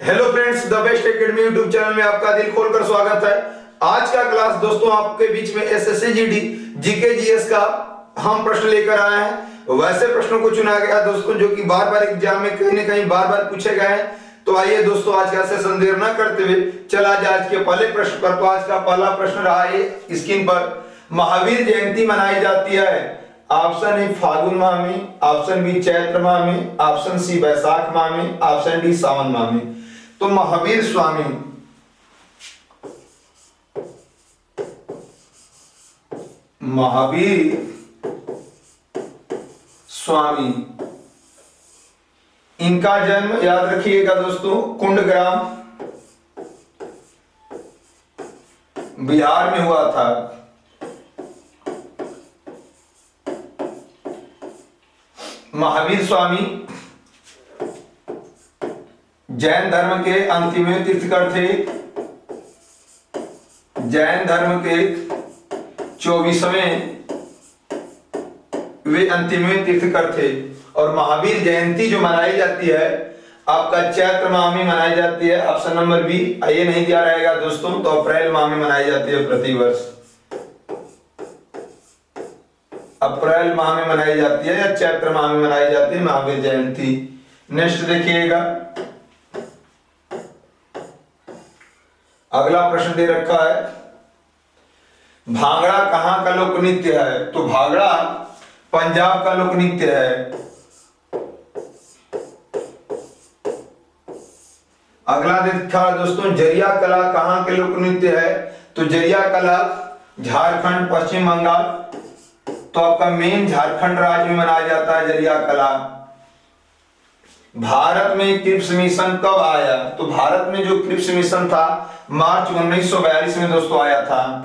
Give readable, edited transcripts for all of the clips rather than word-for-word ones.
Hello friends, the best academy YouTube channel में आपका दिल खोलकर स्वागत है। आज का क्लास दोस्तों आपके बीच में एसएससी जीडी जीके जीएस का हम प्रश्न लेकर आए हैं। वैसे प्रश्नों को चुना गया दोस्तों जो कि बार बार एग्जाम में कहीं ना कहीं बार बार पूछे गए हैं। तो आइए दोस्तों आज का सेशन देर न करते हुए चला जाए आज के पहले प्रश्न पर। तो आज का पहला प्रश्न रहा है स्क्रीन पर, महावीर जयंती मनाई जाती है। ऑप्शन ए फागुन माह में, ऑप्शन बी चैत्र माह में, ऑप्शन सी बैसाख माह में, ऑप्शन डी सावन माह में। तो महावीर स्वामी इनका जन्म याद रखिएगा दोस्तों कुंडग्राम बिहार में हुआ था। महावीर स्वामी जैन धर्म के अंतिम तीर्थकर थे। जैन धर्म के 24वें वे अंतिम तीर्थकर थे। और महावीर जयंती जो मनाई जाती है आपका चैत्र माह में मनाई जाती है। Option number B. ये नहीं दिया रहेगा दोस्तों, तो अप्रैल माह में मनाई जाती है प्रतिवर्ष। अप्रैल माह में मनाई जाती है या चैत्र माह में मनाई जाती है महावीर जयंती। नेक्स्ट देखिएगा, अगला प्रश्न दे रखा है, भांगड़ा कहां का लोक नृत्य है। तो भांगड़ा पंजाब का लोक नृत्य है। अगला देखा दोस्तों, जरिया कला कहां के लोक नृत्य है। तो जरिया कला झारखंड पश्चिम बंगाल, तो आपका मेन झारखंड राज्य में मनाया जाता है जरिया कला। भारत में क्रिप्स मिशन कब आया। तो भारत में जो क्रिप्स मिशन था मार्च 1942 में दोस्तों आया था।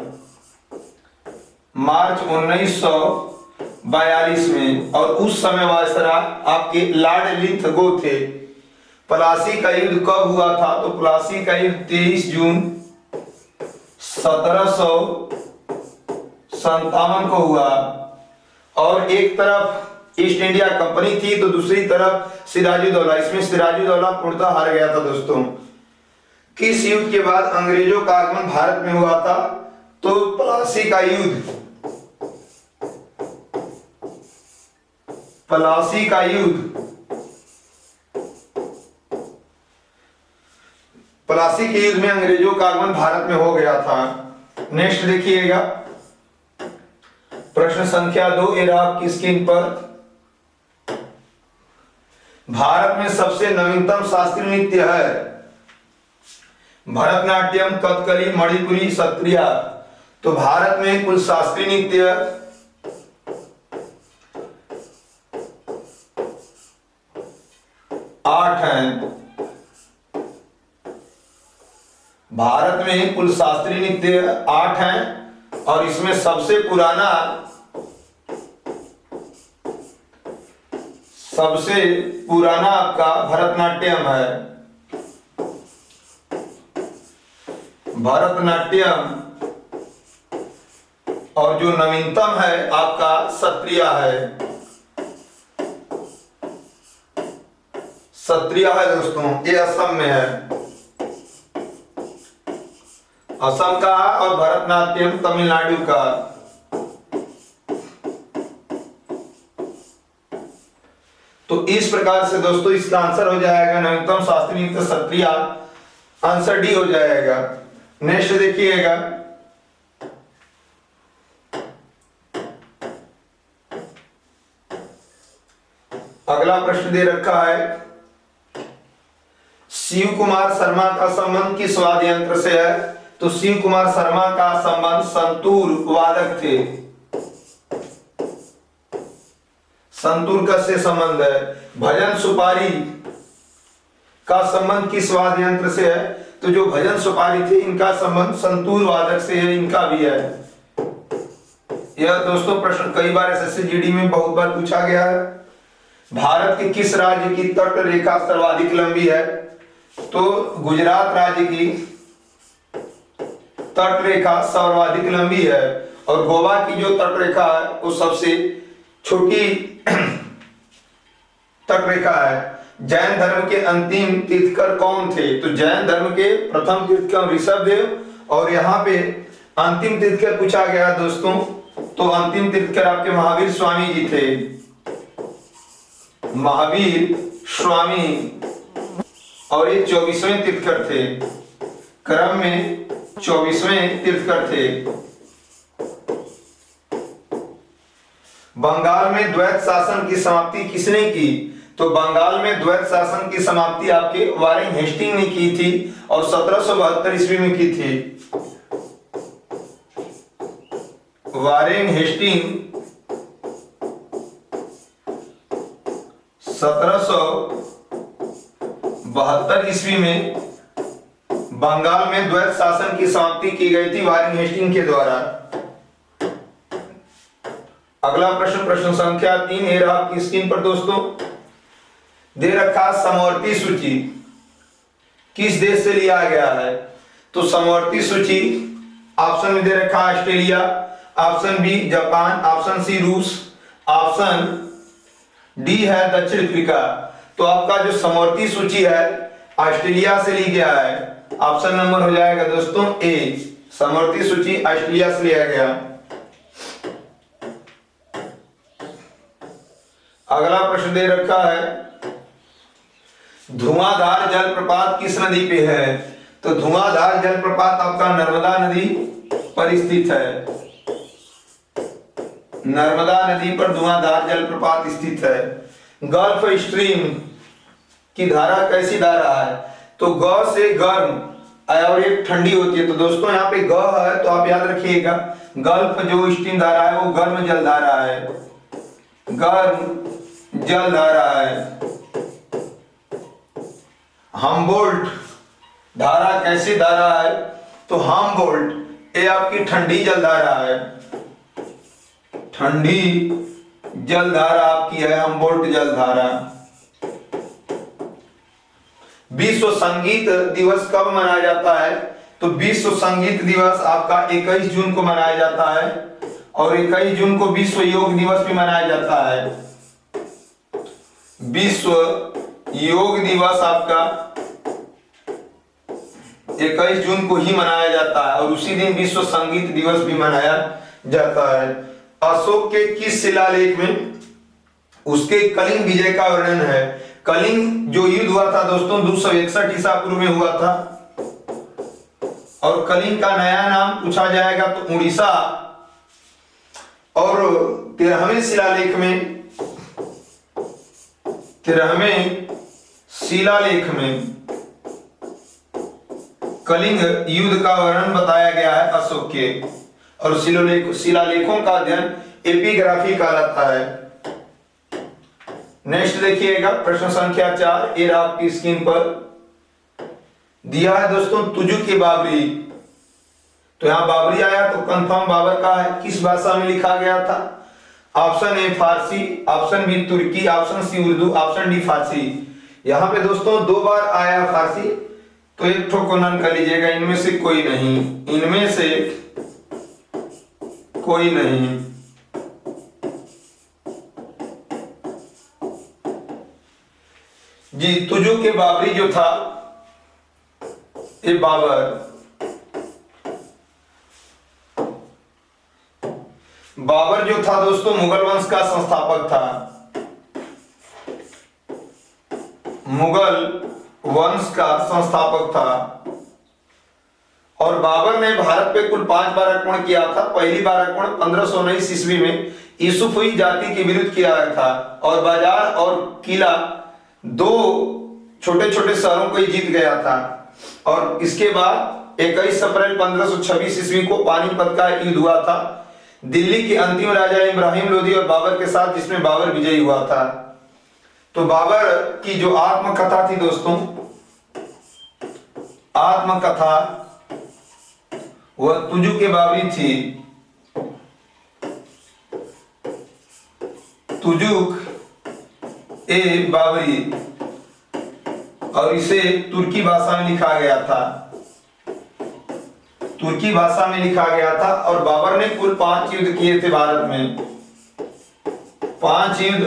मार्च 1942 में। और उस समय वायसराय आपके लॉर्ड लिंथगो थे। प्लासी का युद्ध कब हुआ था। तो प्लासी का युद्ध 23 जून 1757 को हुआ। और एक तरफ ईस्ट इंडिया कंपनी थी तो दूसरी तरफ सिराजुद्दौला। इसमें सिराजुद्दौला पूर्णतः हार गया था दोस्तों। किस युद्ध के बाद अंग्रेजों का आगमन भारत में हुआ था। तो प्लासी का युद्ध। प्लासी का युद्ध, प्लासी के युद्ध में अंग्रेजों का आगमन भारत में हो गया था। नेक्स्ट देखिएगा, प्रश्न संख्या 2 ये रहा आपकी स्क्रीन पर, भारत में सबसे नवीनतम शास्त्रीय नृत्य है। भरतनाट्यम, कथकली, मणिपुरी, सत्रिया। तो भारत में कुल शास्त्रीय नृत्य 8 हैं। भारत में कुल शास्त्रीय नृत्य 8 हैं और इसमें सबसे पुराना आपका भरतनाट्यम है। भरतनाट्यम। और जो नवीनतम है आपका सत्रिया है। सत्रिया है दोस्तों, ये असम में है। असम का और भरतनाट्यम तमिलनाडु का। तो इस प्रकार से दोस्तों इसका आंसर हो जाएगा नवीनतम शास्त्रीय नृत्य सत्रिया। आंसर डी हो जाएगा। नेक्स्ट देखिएगा, अगला प्रश्न दे रखा है, शिव कुमार शर्मा का संबंध किस वाद्य यंत्र से है। तो शिव कुमार शर्मा का संबंध संतूर वादक थे। संतूर का से संबंध है। भजन सुपारी का संबंध किस वाद्य यंत्र से है। तो जो भजन सुपारी थे इनका संबंध संतूर वादक से है, इनका भी है। यह दोस्तों प्रश्न कई बार एसएससी जीडी में बहुत बार पूछा गया है। भारत के किस राज्य की तट रेखा सर्वाधिक लंबी है। तो गुजरात राज्य की तट रेखा सर्वाधिक लंबी है और गोवा की जो तट रेखा है वो सबसे छोटी तट रेखा है। जैन धर्म के अंतिम तीर्थकर कौन थे? तो जैन धर्म के प्रथम तीर्थकर ऋषभदेव और यहाँ पे अंतिम तीर्थकर पूछा गया दोस्तों, तो अंतिम तीर्थकर आपके महावीर स्वामी जी थे। महावीर स्वामी, और ये 24वें तीर्थकर थे, क्रम में 24वें तीर्थकर थे। बंगाल में द्वैत शासन की समाप्ति किसने की? तो बंगाल में द्वैत शासन की समाप्ति आपके वारेन हेस्टिंग ने की थी और 1772 ईस्वी में की थी। वारेन हेस्टिंग 1772 ईस्वी में बंगाल में द्वैत शासन की समाप्ति की गई थी वारेन हेस्टिंग के द्वारा। अगला प्रश्न, प्रश्न संख्या 3 है आपकी स्क्रीन पर दोस्तों, दे रखा समवर्ती सूची किस देश से लिया गया है? तो समवर्ती सूची ऑप्शन में दे रखा Australia, option B Japan, option C रूस, ऑप्शन डी है दक्षिण अफ्रीका। तो आपका जो समवर्ती सूची है ऑस्ट्रेलिया से ली गया है। ऑप्शन नंबर हो जाएगा दोस्तों ए, समवर्ती सूची ऑस्ट्रेलिया से लिया गया। अगला प्रश्न दे रखा है, धुआंधार जलप्रपात किस नदी पे है? तो धुआंधार जलप्रपात आपका नर्मदा नदी पर स्थित है। नर्मदा नदी पर धुआंधार जलप्रपात स्थित है। गल्फ स्ट्रीम की धारा कैसी धारा है? तो ग से गर्म और एक ठंडी होती है। तो दोस्तों यहाँ पे ग है तो आप याद रखिएगा, गल्फ जो स्ट्रीम धारा है वो गर्म जल धारा है, गर्म जल धारा है। हम्बोल्ट धारा कैसी धारा है? तो हम्बोल्ट ये आपकी ठंडी जल धारा है, ठंडी जल धारा आपकी है हम्बोल्ट जल धारा। विश्व संगीत दिवस कब मनाया जाता है? तो विश्व संगीत दिवस आपका 21 जून को मनाया जाता है और 21 जून को विश्व योग दिवस भी मनाया जाता है। विश्व योग दिवस आपका 21 जून को ही मनाया जाता है और उसी दिन विश्व संगीत दिवस भी मनाया जाता है। अशोक के किस शिलालेख में उसके कलिंग विजय का वर्णन है? कलिंग जो युद्ध हुआ था दोस्तों 261 ईसा पूर्व में हुआ था और कलिंग का नया नाम पूछा जाएगा तो उड़ीसा। और 13वें शिलालेख में कलिंग युद्ध का वर्णन बताया गया है अशोक के, और शिलालेखों का अध्ययन एपिग्राफी कहलाता है। नेक्स्ट देखिएगा प्रश्न संख्या 4, ये आपकी स्क्रीन पर दिया है दोस्तों, तुजु की बाबरी। तो यहां बाबरी आया तो कंफर्म बाबर का है, किस भाषा में लिखा गया था? ऑप्शन ए फारसी, ऑप्शन बी तुर्की, option C Urdu, option D फारसी। यहां पे दोस्तों 2 बार आया फारसी, तो एक ठो को नन कर लीजिएगा, इनमें से कोई नहीं, इनमें से कोई नहीं। जी तुजु के बाबरी जो था ये बाबर जो था दोस्तों मुगल वंश का संस्थापक था, मुगल वंश का संस्थापक था। और बाबर ने भारत पे कुल 5 बार आक्रमण किया था। पहली बार आक्रमण 1519 ईस्वी में यूसुफी जाति के विरुद्ध किया गया था और बाजार और किला 2 छोटे छोटे शहरों को ही जीत गया था। और इसके बाद 21 अप्रैल 1526 ईस्वी को पानीपत का युद्ध हुआ था दिल्ली के अंतिम राजा इब्राहिम लोदी और बाबर के साथ, जिसमें बाबर विजयी हुआ था। तो बाबर की जो आत्मकथा थी दोस्तों, आत्मकथा वह तुजु के बाबरी थी। तुजुक ए बाबरी, और इसे तुर्की भाषा में लिखा गया था, तुर्की भाषा में लिखा गया था। और बाबर ने कुल 5 युद्ध किए थे भारत में, 5 युद्ध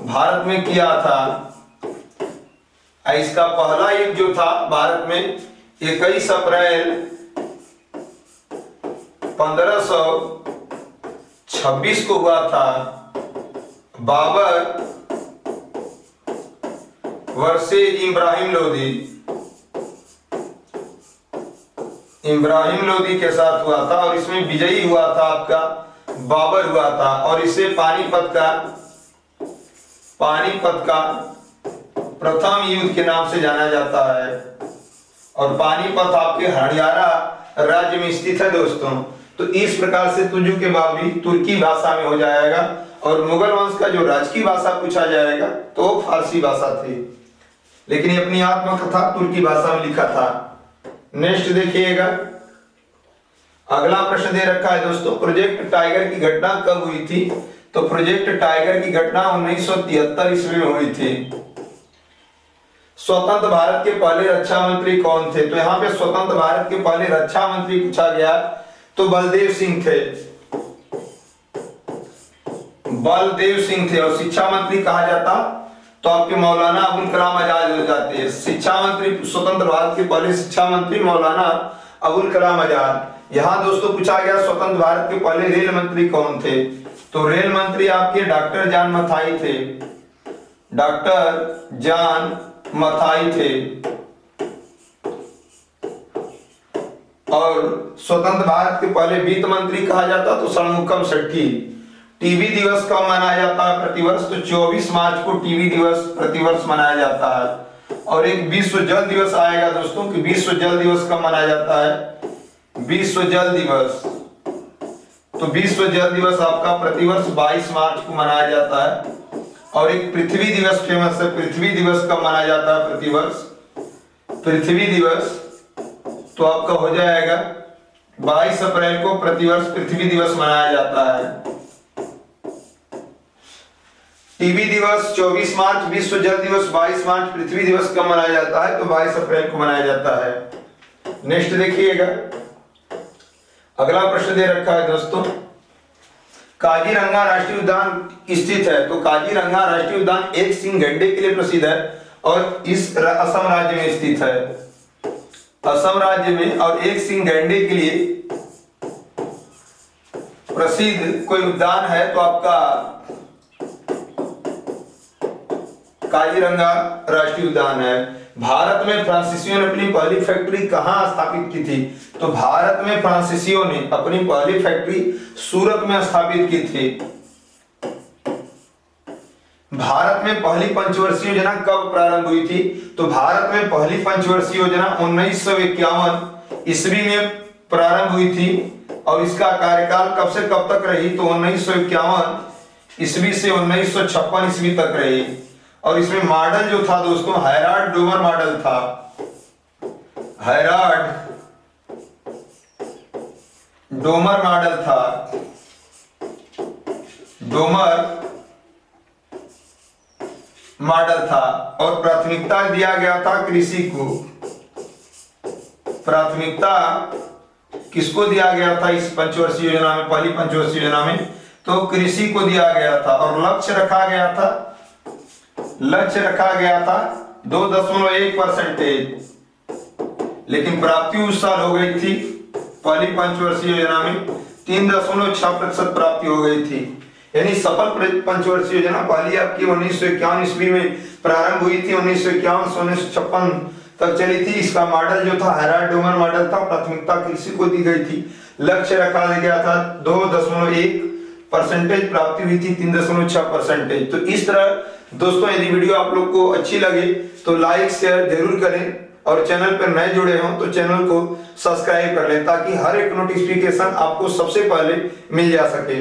भारत में किया था। इसका पहला युद्ध जो था भारत में 21 अप्रैल 1526 को हुआ था। बाबर वर्सेस इब्राहिम लोदी के साथ हुआ था और इसमें विजयी हुआ था आपका बाबर हुआ था और इसे पानीपत का प्रथम युद्ध के नाम से जाना जाता है। और पानीपत आपके हरियाणा राज्य में स्थित है दोस्तों। तो इस प्रकार से तुजु के बावली तुर्की भाषा में हो जाएगा और मुगल वंश का जो राजकीय भाषा पूछा जाएगा तो वो फारसी भाषा थी, लेकिन ये अपनी आत्मकथा तुर्की भाषा में लिखा था। नेक्स्ट देखिएगा, अगला प्रश्न दे रखा है दोस्तों, प्रोजेक्ट टाइगर की घटना कब हुई थी? तो प्रोजेक्ट टाइगर की घटना 1973 ईस्वी में हुई थी। स्वतंत्र भारत के पहले रक्षा मंत्री कौन थे? तो यहाँ पे स्वतंत्र भारत के पहले रक्षा मंत्री पूछा गया तो बलदेव सिंह थे। और शिक्षा मंत्री कहा जाता तो आपके मौलाना अबुल कलाम आजाद हो जाते हैं। शिक्षा मंत्री, स्वतंत्र भारत के पहले शिक्षा मंत्री मौलाना अबुल कलाम आजाद। यहाँ दोस्तों पूछा गया स्वतंत्र भारत के पहले रेल मंत्री कौन थे? तो रेल मंत्री आपके डॉक्टर जॉन मथाई थे। डॉक्टर जॉन मथाई थे। और स्वतंत्र भारत के पहले वित्त मंत्री कहा जाता तो षणमुखम शेट्टी। टीबी दिवस कब मनाया जाता है प्रतिवर्ष? तो 24 मार्च को टीबी दिवस प्रतिवर्ष मनाया जाता है। और एक विश्व जल दिवस आएगा दोस्तों कि विश्व जल दिवस कब मनाया जाता है? विश्व जल दिवस, तो विश्व जल दिवस आपका प्रतिवर्ष 22 मार्च को मनाया जाता है। और एक पृथ्वी दिवस फेमस है, पृथ्वी दिवस कब मनाया जाता है प्रतिवर्ष? पृथ्वी दिवस तो आपका हो जाएगा 22 अप्रैल को प्रतिवर्ष पृथ्वी दिवस मनाया जाता है। टीबी दिवस 24 मार्च, विश्व जल दिवस 22 मार्च, पृथ्वी दिवस कब मनाया जाता है? तो 22 अप्रैल को मनाया जाता है। नेक्स्ट देखिएगा, अगला प्रश्न दे रखा है दोस्तों, काजीरंगा राष्ट्रीय उद्यान स्थित है। तो काजीरंगा राष्ट्रीय उद्यान एक सिंह गैंडे के लिए प्रसिद्ध है और इस असम राज्य में स्थित है। असम राज्य में और एक सिंह गैंडे के लिए प्रसिद्ध कोई उद्यान है तो आपका काजीरंगा राष्ट्रीय उद्यान है। भारत में फ्रांसीसियों ने अपनी पहली फैक्ट्री कहां स्थापित की थी? तो भारत में फ्रांसीसियों ने अपनी पहली फैक्ट्री सूरत में स्थापित की थी। भारत में पहली पंचवर्षीय योजना कब प्रारंभ हुई थी? तो भारत में पहली पंचवर्षीय योजना 1951 ईस्वी में प्रारंभ हुई थी और इसका कार्यकाल कब से कब तक रही? तो 1951 ईस्वी से 1956 ईस्वी तक रही। और इसमें मॉडल जो था दोस्तों हैराल्ड डोमर मॉडल था। हैराल्ड डोमर मॉडल था। डोमर मॉडल था और प्राथमिकता दिया गया था कृषि को। प्राथमिकता किसको दिया गया था इस पंचवर्षीय योजना में, पहली पंचवर्षीय योजना में? तो कृषि को दिया गया था। और लक्ष्य रखा गया था 2.1%, लेकिन प्राप्ति उस साल हो गई थी पहली पंचवर्षीय योजना में 3.6% प्राप्ति हो गई थी। यानी सफल पंचवर्षीय योजना पहली आपकी 1951 ईस्वी में प्रारंभ हुई थी, 1951 से 1956 तक चली थी। इसका मॉडल जो था हैराल्ड डोमर मॉडल था। प्राथमिकता कृषि को दी गई थी। लक्ष्य रखा गया था 2.1%, प्राप्ति हुई थी 3.6%। तो इस तरह दोस्तों यदि वीडियो आप लोग को अच्छी लगे तो लाइक शेयर जरूर करें और चैनल पर नए जुड़े हों तो चैनल को सब्सक्राइब कर लें ताकि हर एक नोटिफिकेशन आपको सबसे पहले मिल जा सके।